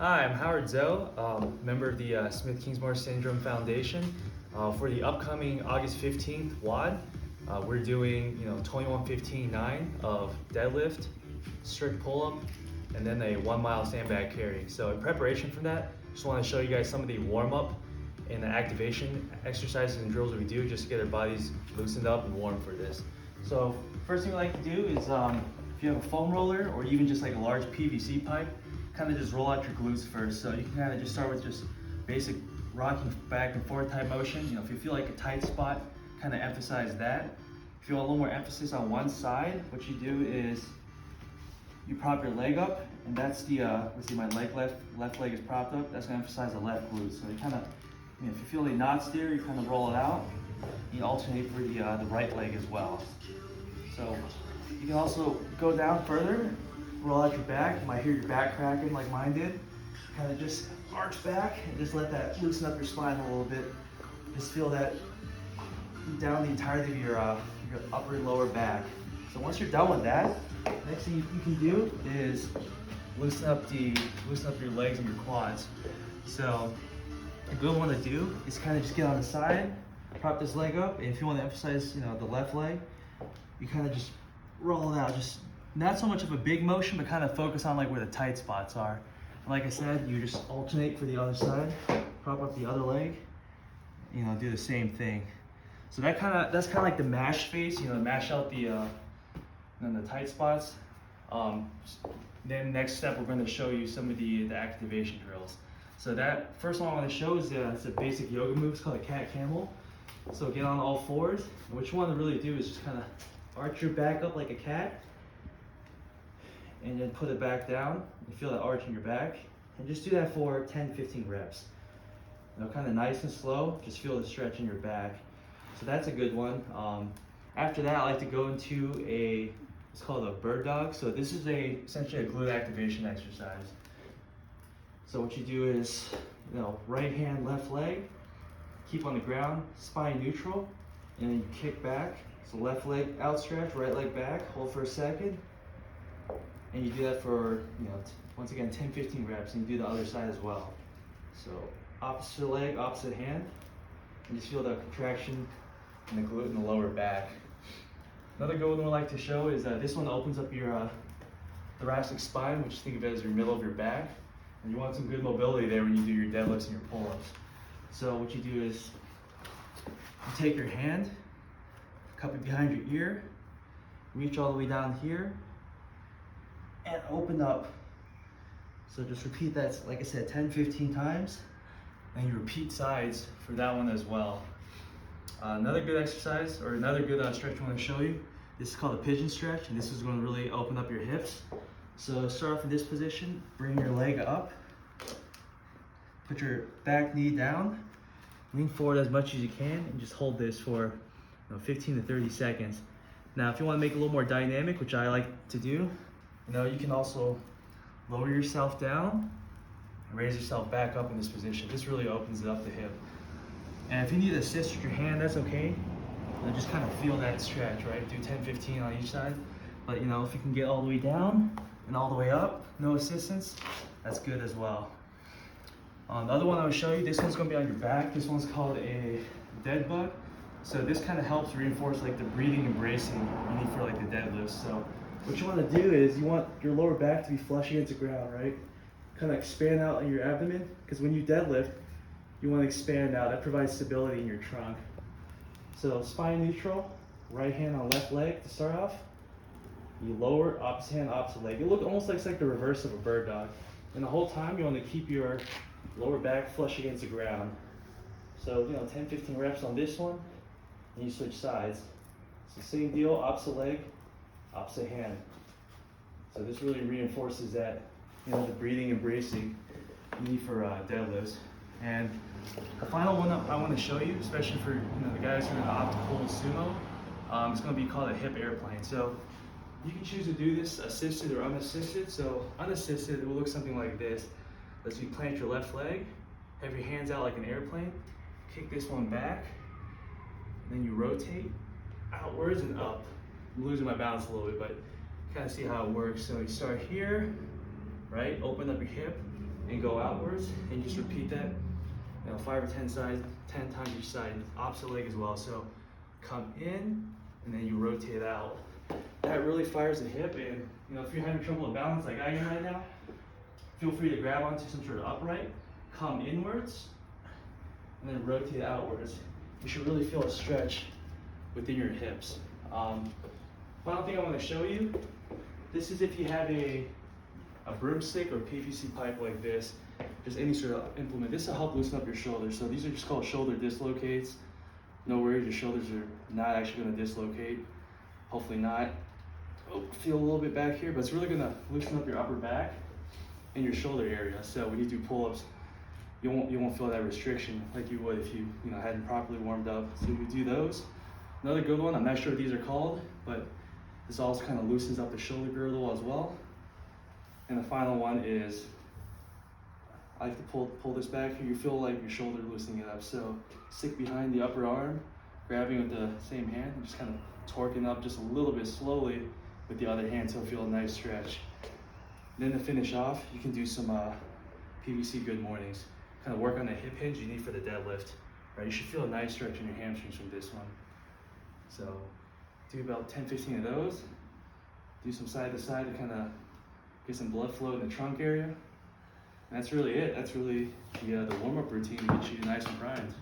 Hi, I'm Howard Zhou, member of the Smith-Kingsmore Syndrome Foundation. For the upcoming August 15th WOD, we're doing 21-15-9 of deadlift, strict pull-up, and then a 1 mile sandbag carry. So in preparation for that, just want to show you guys some of the warm-up and the activation exercises and drills that we do just to get our bodies loosened up and warm for this. So first thing we like to do is if you have a foam roller or even just like a large PVC pipe, kind of just roll out your glutes first. So you can kind of just start with just basic rocking back and forth type motion. If you feel like a tight spot, kind of emphasize that. If you want a little more emphasis on one side, what you do is you prop your leg up, and that's the, let's see, my left leg is propped up. That's gonna emphasize the left glute. So you kind of, if you feel any knots there, you kind of roll it out. You alternate for the right leg as well. So you can also go down further, roll out your back. You might hear your back cracking like mine did. Kind of just arch back and just let that loosen up your spine a little bit. Just feel that down the entirety of your upper and lower back. So once you're done with that, next thing you can do is loosen up your legs and your quads. So a good one to do is kind of just get on the side, prop this leg up, and if you want to emphasize the left leg, you kind of just roll it out. Just not so much of a big motion, but kind of focus on like where the tight spots are. And like I said, you just alternate for the other side, prop up the other leg, do the same thing. So that's kind of like the mash phase, mash out the tight spots. Then next step, we're going to show you some of the activation drills. So that first one I want to show is it's a basic yoga move. It's called a cat camel. So get on all fours. And what you want to really do is just kind of arch your back up like a cat, and then put it back down. You feel that arch in your back, and just do that for 10-15 reps. Kind of nice and slow. Just feel the stretch in your back. So that's a good one. After that, I like to go into it's called a bird dog. So this is essentially a glute activation exercise. So what you do is, right hand, left leg, keep on the ground, spine neutral, and then you kick back. So left leg outstretch, right leg back, hold for a second, and you do that for, once again, 10-15 reps, and you do the other side as well. So opposite leg, opposite hand, and just feel the contraction in the glute in the lower back. Another good one we like to show is this one opens up your thoracic spine, which think of it as your middle of your back, and you want some good mobility there when you do your deadlifts and your pull-ups. So what you do is you take your hand, cup it behind your ear, reach all the way down here, and open up. So just repeat that, like I said, 10-15 times, and you repeat sides for that one as well. Another good exercise, or another good stretch I want to show you, this is called a pigeon stretch, and this is going to really open up your hips. So start off in this position, bring your leg up, put your back knee down, lean forward as much as you can, and just hold this for 15 to 30 seconds. Now, if you want to make it a little more dynamic, which I like to do, you can also lower yourself down and raise yourself back up in this position. This really opens it up the hip. And if you need to assist with your hand, that's okay. Just kind of feel that stretch, right? Do 10-15 on each side. But if you can get all the way down and all the way up, no assistance, that's good as well. The other one I will show you, this one's going to be on your back. This one's called a dead bug. So this kind of helps reinforce like the breathing and bracing you need for like the deadlifts. So what you want to do is you want your lower back to be flush against the ground, right? Kind of expand out in your abdomen, because when you deadlift, you want to expand out. That provides stability in your trunk. So spine neutral, right hand on left leg to start off. You lower, opposite hand, opposite leg. It looks almost like the reverse of a bird dog. And the whole time you want to keep your lower back flush against the ground. So 10-15 reps on this one, and you switch sides. So same deal, opposite leg, opposite hand. So this really reinforces that, the breathing and bracing you need for deadlifts. And the final one I want to show you, especially for the guys who are going to opt to pull sumo, it's going to be called a hip airplane. So you can choose to do this assisted or unassisted. So unassisted, it will look something like this. As you plant your left leg, have your hands out like an airplane, kick this one back, and then you rotate outwards and up. I'm losing my balance a little bit, but kind of see how it works. So you start here, right? Open up your hip, and go outwards, and just repeat that, 5 or 10 times each side, opposite leg as well. So come in, and then you rotate out. That really fires the hip, and if you're having trouble with balance like I am right now, feel free to grab onto some sort of upright, come inwards, and then rotate outwards. You should really feel a stretch within your hips. Final thing I want to show you, this is if you have a broomstick or PVC pipe like this, just any sort of implement. This will help loosen up your shoulders. So these are just called shoulder dislocates. No worries, your shoulders are not actually going to dislocate. Hopefully not. Oh, feel a little bit back here, but it's really going to loosen up your upper back and your shoulder area. So when you do pull-ups, you won't feel that restriction like you would if you hadn't properly warmed up. So you do those. Another good one, I'm not sure what these are called, but this also kind of loosens up the shoulder girdle as well. And the final one is, I like to pull this back here. You feel like your shoulder loosening it up. So stick behind the upper arm, grabbing with the same hand, and just kind of torquing up just a little bit slowly with the other hand so feel a nice stretch. Then to finish off, you can do some PVC good mornings. Kind of work on the hip hinge you need for the deadlift. Right? You should feel a nice stretch in your hamstrings from this one. So do about 10-15 of those. Do some side to side to kind of get some blood flow in the trunk area. And that's really it. That's really the warm-up routine to get you nice and primed.